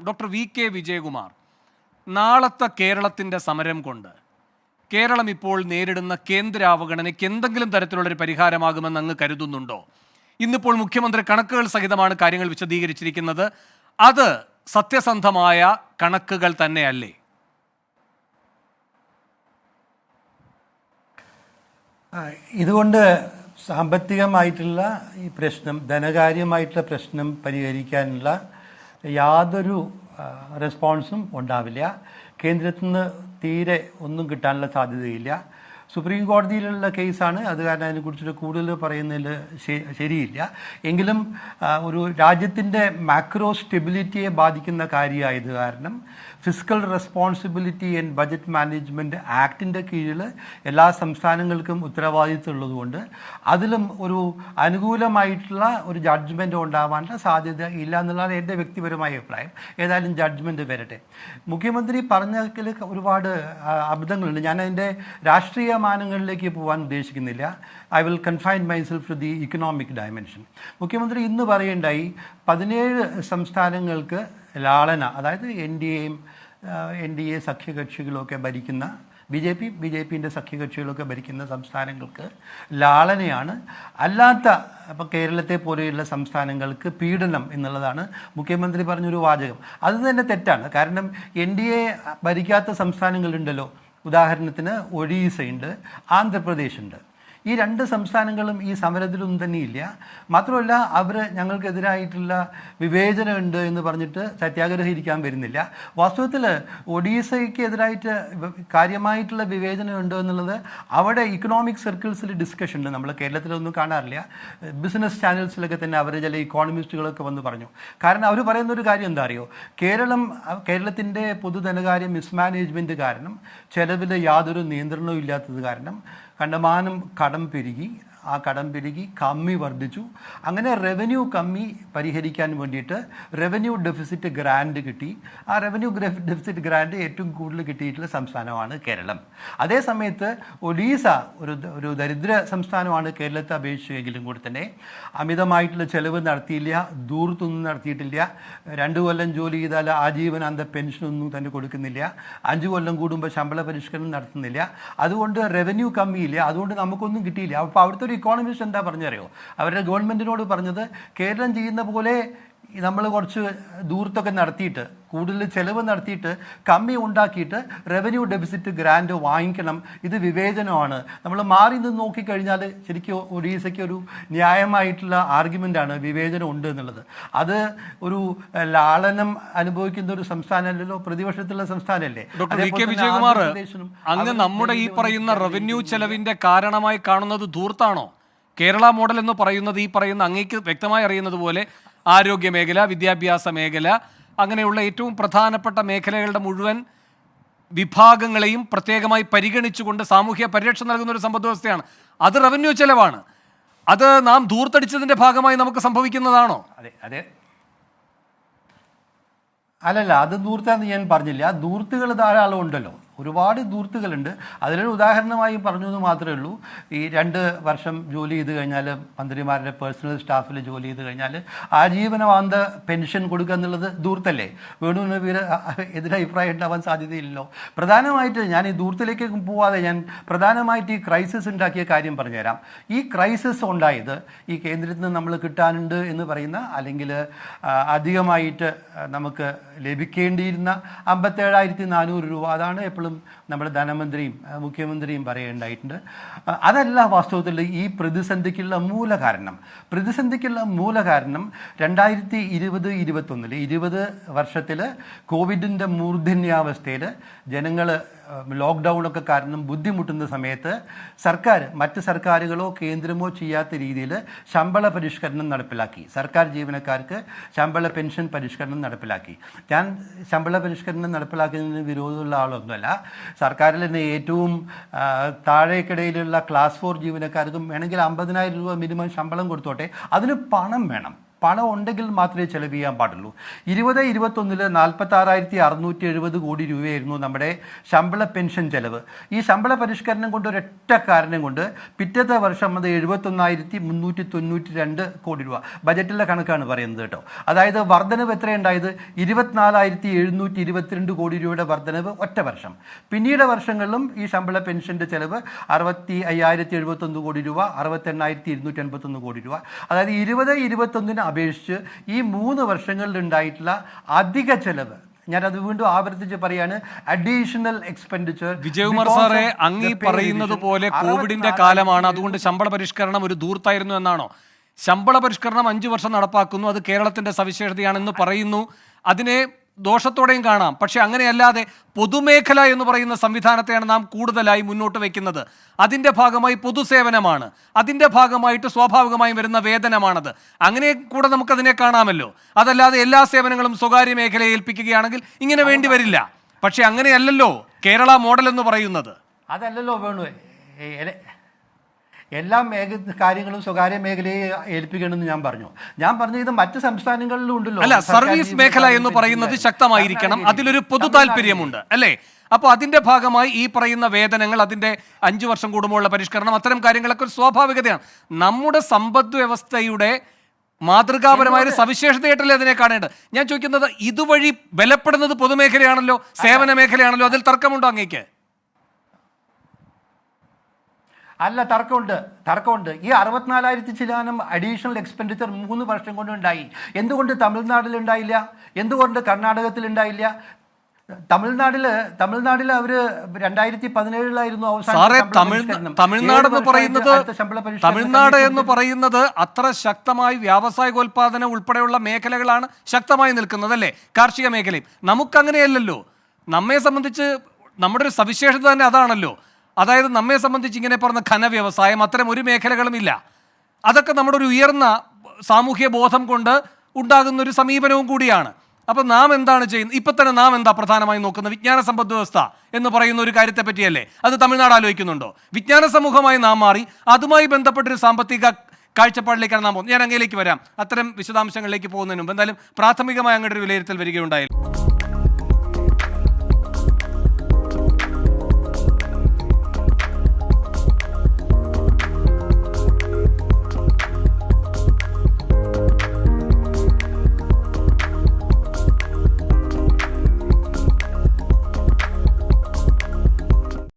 Doctor VK. Vijayakumar, നാളത്തെ കേരളത്തിൻ്റെ സമരം കൊണ്ട് കേരളം ഇപ്പോൾ നേരിടുന്ന കേന്ദ്ര അവഗണനയ്ക്ക് എന്തെങ്കിലും തരത്തിലുള്ളൊരു പരിഹാരമാകുമെന്ന് അങ്ങ് കരുതുന്നുണ്ടോ? ഇന്നിപ്പോൾ മുഖ്യമന്ത്രി കണക്കുകൾ സഹിതമാണ് കാര്യങ്ങൾ വിശദീകരിച്ചിരിക്കുന്നത്. അത് സത്യസന്ധമായ കണക്കുകൾ തന്നെയല്ലേ? ഇതുകൊണ്ട് സാമ്പത്തികമായിട്ടുള്ള ഈ പ്രശ്നം, ധനകാര്യമായിട്ടുള്ള പ്രശ്നം പരിഹരിക്കാനുള്ള യാതൊരു റെസ്പോൺസും ഉണ്ടാവില്ല. കേന്ദ്രത്തിൽ നിന്ന് തീരെ ഒന്നും കിട്ടാനുള്ള സാധ്യതയില്ല. സുപ്രീം കോടതിയിലുള്ള കേസാണ്, അത് കാരണം അതിനെക്കുറിച്ചിട്ട് കൂടുതൽ പറയുന്നതിൽ ശരിയില്ല. എങ്കിലും ഒരു രാജ്യത്തിൻ്റെ മാക്രോ സ്റ്റെബിലിറ്റിയെ ബാധിക്കുന്ന കാര്യമായത് കാരണം fiscal responsibility and budget management ആക്ടിൻ്റെ കീഴിൽ എല്ലാ സംസ്ഥാനങ്ങൾക്കും ഉത്തരവാദിത്വം ഉള്ളതുകൊണ്ട് അതിലും ഒരു അനുകൂലമായിട്ടുള്ള ഒരു ജഡ്ജ്മെൻ്റ് ഉണ്ടാവാനുള്ള സാധ്യത ഇല്ല എന്നുള്ളതാണ് എൻ്റെ വ്യക്തിപരമായ അഭിപ്രായം. ഏതായാലും ജഡ്ജ്മെൻറ്റ് വരട്ടെ. മുഖ്യമന്ത്രി പറഞ്ഞതിൽ ഒരുപാട് അബദ്ധങ്ങളുണ്ട്. ഞാൻ അതിൻ്റെ രാഷ്ട്രീയ മാനങ്ങളിലേക്ക് പോകാൻ ഉദ്ദേശിക്കുന്നില്ല. I will confine myself to the economic dimension. മുഖ്യമന്ത്രി ഇന്ന് പറയുണ്ടായി 17 സംസ്ഥാനങ്ങൾക്ക് ലാളന, അതായത് എൻ ഡി എ സഖ്യകക്ഷികളൊക്കെ ഭരിക്കുന്ന ബി ജെ പിൻ്റെ സഖ്യകക്ഷികളൊക്കെ ഭരിക്കുന്ന സംസ്ഥാനങ്ങൾക്ക് ലാളനയാണ്, അല്ലാത്ത ഇപ്പോൾ കേരളത്തെ പോലെയുള്ള സംസ്ഥാനങ്ങൾക്ക് പീഡനം എന്നുള്ളതാണ് മുഖ്യമന്ത്രി പറഞ്ഞൊരു വാചകം. അത് തന്നെ തെറ്റാണ്. കാരണം എൻ ഡി എ ഭരിക്കാത്ത സംസ്ഥാനങ്ങളുണ്ടല്ലോ. ഉദാഹരണത്തിന് ഒഡീസയുണ്ട്, ആന്ധ്രാപ്രദേശുണ്ട്. ഈ 2 സംസ്ഥാനങ്ങളും ഈ സമരത്തിലൊന്നും തന്നെയില്ല. മാത്രമല്ല അവർ ഞങ്ങൾക്കെതിരായിട്ടുള്ള വിവേചനമുണ്ട് എന്ന് പറഞ്ഞിട്ട് സത്യാഗ്രഹം ഇരിക്കാൻ വരുന്നില്ല. വാസ്തവത്തിൽ ഒഡീസയ്ക്ക് എതിരായിട്ട് കാര്യമായിട്ടുള്ള വിവേചനമുണ്ട് എന്നുള്ളത് അവിടെ ഇക്കണോമിക് സർക്കിൾസിൽ ഡിസ്കഷൻ ഉണ്ട്. നമ്മൾ കേരളത്തിലൊന്നും കാണാറില്ല. ബിസിനസ് ചാനൽസിലൊക്കെ തന്നെ അവർ ചില ഇക്കോണമിസ്റ്റുകളൊക്കെ വന്ന് പറഞ്ഞു. കാരണം അവർ പറയുന്നൊരു കാര്യം എന്താ അറിയോ, കേരളത്തിൻ്റെ പൊതുധനകാര്യ മിസ്മാനേജ്മെൻറ്റ് കാരണം, ചെലവിൽ യാതൊരു നിയന്ത്രണവും ഇല്ലാത്തത് കാരണം കണ്ടമാനം കടം പെരുകി, ആ കടം പെരുകി കമ്മി വർദ്ധിച്ചു. അങ്ങനെ റവന്യൂ കമ്മി പരിഹരിക്കാൻ വേണ്ടിയിട്ട് റവന്യൂ ഡെഫിസിറ്റ് ഗ്രാൻഡ് കിട്ടി. ആ റവന്യൂ ഡെഫിസിറ്റ് ഗ്രാൻഡ് ഏറ്റവും കൂടുതൽ കിട്ടിയിട്ടുള്ള സംസ്ഥാനമാണ് കേരളം. അതേ സമയത്ത് ഒഡീസ ഒരു ദരിദ്ര സംസ്ഥാനമാണ് കേരളത്തെ അപേക്ഷിച്ചെങ്കിലും കൂടി തന്നെ അമിതമായിട്ടുള്ള ചെലവ് നടത്തിയില്ല, ദൂർത്തൊന്നും നടത്തിയിട്ടില്ല. 2 കൊല്ലം ജോലി ചെയ്താൽ ആജീവനാന്ത പെൻഷനൊന്നും തന്നെ കൊടുക്കുന്നില്ല. 5 കൊല്ലം കൂടുമ്പോൾ ശമ്പള പരിഷ്കരണം നടത്തുന്നില്ല. അതുകൊണ്ട് റവന്യൂ കമ്മിയില്ല. അതുകൊണ്ട് നമുക്കൊന്നും കിട്ടിയില്ല. അപ്പോൾ അവിടുത്തെ ഒരു ഇക്കോണമിസ്റ്റ് എന്താ പറഞ്ഞറിയോ, അവരുടെ ഗവൺമെൻറ്റിനോട് പറഞ്ഞത്, കേരളം ചെയ്യുന്ന പോലെ നമ്മൾ കുറച്ച് ദൂരത്തൊക്കെ നടത്തിയിട്ട്, കൂടുതൽ ചെലവ് നടത്തിയിട്ട്, കമ്മി ഉണ്ടാക്കിയിട്ട് റവന്യൂ ഡെഫിസിറ്റ് ഗ്രാൻഡ് വാങ്ങിക്കണം. ഇത് വിവേചനമാണ്. നമ്മൾ മാറി നിന്ന് നോക്കിക്കഴിഞ്ഞാൽ ശരിക്കും ഒഡീസയ്ക്ക് ഒരു ന്യായമായിട്ടുള്ള ആർഗ്യുമെൻ്റാണ് വിവേചനം ഉണ്ട് എന്നുള്ളത്. അത് ഒരു ലാളനം അനുഭവിക്കുന്ന ഒരു സംസ്ഥാനമല്ലല്ലോ, പ്രതിപക്ഷത്തുള്ള സംസ്ഥാനമല്ലേ. വിജയകുമാർ, അങ്ങ് നമ്മുടെ ഈ പറയുന്ന റവന്യൂ ചെലവിന്റെ കാരണമായി കാണുന്നത് ധൂർത്താണോ? കേരള മോഡൽ എന്ന് പറയുന്നത് ഈ പറയുന്ന അങ്ങേക്ക് വ്യക്തമായി അറിയുന്നത് പോലെ ആരോഗ്യ മേഖല, വിദ്യാഭ്യാസ മേഖല, അങ്ങനെയുള്ള ഏറ്റവും പ്രധാനപ്പെട്ട മേഖലകളുടെ മുഴുവൻ വിഭാഗങ്ങളെയും പ്രത്യേകമായി പരിഗണിച്ചുകൊണ്ട് സാമൂഹ്യ പരിരക്ഷ നൽകുന്ന ഒരു സമ്പദ് വ്യവസ്ഥയാണ്. അത് റവന്യൂ ചെലവാണ്. അത് നാം ധൂർത്തടിച്ചതിൻ്റെ ഭാഗമായി നമുക്ക് സംഭവിക്കുന്നതാണോ? അതെ. അല്ലല്ല, അത് ധൂർത്താന്ന് ഞാൻ പറഞ്ഞില്ല. ധൂർത്തുകൾ ധാരാളം ഉണ്ടല്ലോ, ഒരുപാട് ധൂർത്തുകളുണ്ട്. അതിലൊരു ഉദാഹരണമായി പറഞ്ഞത് മാത്രമേ ഉള്ളൂ. ഈ 2 വർഷം ജോലി ചെയ്ത് കഴിഞ്ഞാൽ, മന്ത്രിമാരുടെ പേഴ്സണൽ സ്റ്റാഫിൽ ജോലി ചെയ്ത് കഴിഞ്ഞാൽ ആജീവനാന്ത പെൻഷൻ കൊടുക്കുക എന്നുള്ളത് ധൂർത്തല്ലേ? വേണുവിന് എതിരഭിപ്രായം ഉണ്ടാവാൻ സാധ്യതയില്ലല്ലോ. പ്രധാനമായിട്ട് ഞാൻ ഈ ധൂർത്തിലേക്ക് പോവാതെ ഞാൻ പ്രധാനമായിട്ട് ഈ ക്രൈസിസ് ഉണ്ടാക്കിയ കാര്യം പറഞ്ഞുതരാം. ഈ ക്രൈസിസ് ഉണ്ടായത് ഈ കേന്ദ്രത്തിൽ നിന്ന് നമ്മൾ കിട്ടാനുണ്ട് എന്ന് പറയുന്ന, അല്ലെങ്കിൽ അധികമായിട്ട് നമുക്ക് ലഭിക്കേണ്ടിയിരുന്ന 57,400 രൂപ, അതാണ് എപ്പോഴും നമ്മുടെ ധനമന്ത്രിയും മുഖ്യമന്ത്രിയും പറയുണ്ടായിട്ടുണ്ട്. അതല്ല വാസ്തവത്തിൽ ഈ പ്രതിസന്ധിക്കുള്ള മൂലകാരണം. 2020-21 വർഷത്തിൽ കോവിഡിൻ്റെ മൂർധന്യാവസ്ഥയിൽ ജനങ്ങൾ ലോക്ക്ഡൗണൊക്കെ കാരണം ബുദ്ധിമുട്ടുന്ന സമയത്ത് മറ്റ് സർക്കാരുകളോ കേന്ദ്രമോ ചെയ്യാത്ത രീതിയിൽ ശമ്പള പരിഷ്കരണം നടപ്പിലാക്കി. സർക്കാർ ജീവനക്കാർക്ക് ശമ്പള പെൻഷൻ പരിഷ്കരണം നടപ്പിലാക്കി. ഞാൻ ശമ്പള പരിഷ്കരണം നടപ്പിലാക്കുന്നതിന് വിരോധമുള്ള ആളൊന്നുമല്ല. സർക്കാരിൽ തന്നെ ഏറ്റവും താഴേക്കിടയിലുള്ള ക്ലാസ് 4 ജീവനക്കാർക്കും വേണമെങ്കിൽ 50,000 രൂപ മിനിമം ശമ്പളം കൊടുത്തോട്ടെ. അതിന് പണം വേണം. പണം ഉണ്ടെങ്കിൽ മാത്രമേ ചെലവ് ചെയ്യാൻ പാടുള്ളൂ. 2021 46,670 കോടി രൂപയായിരുന്നു നമ്മുടെ ശമ്പള പെൻഷൻ ചെലവ്. ഈ ശമ്പള പരിഷ്കരണം കൊണ്ട് ഒരൊറ്റ കാരണം കൊണ്ട് പിറ്റത്തെ വർഷം അത് 71,392 കോടി രൂപ. ബജറ്റിലെ കണക്കാണ് പറയുന്നത് കേട്ടോ. അതായത് വർധനവ് എത്രയുണ്ടായത്? 24,722 കോടി രൂപയുടെ വർധനവ് ഒറ്റ വർഷം. പിന്നീട് വർഷങ്ങളിലും ഈ ശമ്പള പെൻഷൻ്റെ ചെലവ് 65,071 കോടി രൂപ, 68,281 കോടി രൂപ. അതായത് 2021 അപേക്ഷിച്ച് ഈ 3 വർഷങ്ങളിൽ ഉണ്ടായിട്ടുള്ള അധിക ചെലവ്, ഞാനത് വീണ്ടും ആവർത്തിച്ച് പറയാണ്, അഡീഷണൽ എക്സ്പെൻഡിച്ചർ. വിജയകുമാർ സാറേ, അങ്ങീ പറയുന്നത് പോലെ കോവിഡിന്റെ കാലമാണ്, അതുകൊണ്ട് ശമ്പള പരിഷ്കരണം ഒരു ധൂർത്തായിരുന്നു എന്നാണോ? ശമ്പള പരിഷ്കരണം 5 വർഷം നടപ്പാക്കുന്നു, അത് കേരളത്തിന്റെ സവിശേഷതയാണെന്ന് പറയുന്നു. അതിനെ ദോഷത്തോടെയും കാണാം. പക്ഷെ അങ്ങനെയല്ലാതെ പൊതുമേഖല എന്ന് പറയുന്ന സംവിധാനത്തെയാണ് നാം കൂടുതലായി മുന്നോട്ട് വയ്ക്കുന്നത്. അതിൻ്റെ ഭാഗമായി പൊതുസേവനമാണ്, അതിൻ്റെ ഭാഗമായിട്ട് സ്വാഭാവികമായും വരുന്ന വേതനമാണത്. അങ്ങനെ കൂടെ നമുക്കതിനെ കാണാമല്ലോ. അതല്ലാതെ എല്ലാ സേവനങ്ങളും സ്വകാര്യ മേഖലയെ ഏൽപ്പിക്കുകയാണെങ്കിൽ ഇങ്ങനെ വേണ്ടി വരില്ല. പക്ഷെ അങ്ങനെയല്ലല്ലോ കേരള മോഡൽ എന്ന് പറയുന്നത്. അതല്ലല്ലോ വേണു. എല്ലാ കാര്യങ്ങളും സ്വകാര്യ മേഖലയെ ഏൽപ്പിക്കണമെന്ന് ഞാൻ പറഞ്ഞു ഇത് മറ്റ് സംസ്ഥാനങ്ങളിലും ഉണ്ടല്ലോ. അല്ല, സർവീസ് മേഖല എന്ന് പറയുന്നത് ശക്തമായിരിക്കണം, അതിലൊരു പൊതു താല്പര്യമുണ്ട് അല്ലേ? അപ്പോൾ അതിന്റെ ഭാഗമായി ഈ പറയുന്ന വേതനങ്ങൾ, അതിന്റെ 5 വർഷം കൂടുമ്പോഴുള്ള പരിഷ്കരണം, അത്തരം കാര്യങ്ങളൊക്കെ ഒരു സ്വാഭാവികതയാണ്. നമ്മുടെ സമ്പദ് വ്യവസ്ഥയുടെ മാതൃകാപരമായ ഒരു സവിശേഷതയായിട്ടല്ലേ അതിനെ കാണേണ്ടത്. ഞാൻ ചോദിക്കുന്നത്, ഇതുവഴി ബലപ്പെടുന്നത് പൊതുമേഖലയാണല്ലോ, സേവന മേഖലയാണല്ലോ. അതിൽ തർക്കമുണ്ടോ അങ്ങേക്ക്? അല്ല, തർക്കമുണ്ട്. ഈ 64,000 ചില്ലാനം അഡീഷണൽ എക്സ്പെൻഡിച്ചർ 3 വർഷം കൊണ്ട് ഉണ്ടായി. എന്തുകൊണ്ട് തമിഴ്നാട്ടിൽ ഉണ്ടായില്ല? എന്തുകൊണ്ട് കർണാടകത്തിൽ ഉണ്ടായില്ല? തമിഴ്നാട്ടിൽ അവർ 2017 സാറേ, തമിഴ്നാട് എന്ന് പറയുന്നത് അത്ര ശക്തമായി വ്യാവസായികോൽപാദനം ഉൾപ്പെടെയുള്ള മേഖലകളാണ് ശക്തമായി നിൽക്കുന്നത് അല്ലേ, കാർഷിക മേഖലയും. നമുക്കങ്ങനെയല്ലല്ലോ. നമ്മെ സംബന്ധിച്ച് നമ്മുടെ ഒരു സവിശേഷത തന്നെ അതാണല്ലോ. അതായത് നമ്മെ സംബന്ധിച്ച് ഇങ്ങനെ പറഞ്ഞ ഖനവ്യവസായം, അത്തരം ഒരു മേഖലകളും ഇല്ല. അതൊക്കെ നമ്മുടെ ഒരു ഉയർന്ന സാമൂഹ്യ ബോധം കൊണ്ട് ഉണ്ടാകുന്ന ഒരു സമീപനവും കൂടിയാണ്. അപ്പോൾ നാം എന്താണ് ചെയ്യുന്നത്? ഇപ്പം തന്നെ നാം എന്താ പ്രധാനമായും നോക്കുന്നത്? വിജ്ഞാന സമ്പദ് വ്യവസ്ഥ എന്ന് പറയുന്ന ഒരു കാര്യത്തെ പറ്റിയല്ലേ? അത് തമിഴ്നാട് ആലോചിക്കുന്നുണ്ടോ? വിജ്ഞാന സമൂഹമായി നാം മാറി അതുമായി ബന്ധപ്പെട്ടൊരു സാമ്പത്തിക കാഴ്ചപ്പാടിലേക്കാണ് നാം പോകുന്നത്. ഞാൻ അങ്ങയിലേക്ക് വരാം. അത്തരം വിശദാംശങ്ങളിലേക്ക് പോകുന്നതിന് മുമ്പ് എന്തായാലും പ്രാഥമികമായ അങ്ങയുടെ ഒരു വിലയിരുത്തൽ വരികയുണ്ടായിരുന്നു.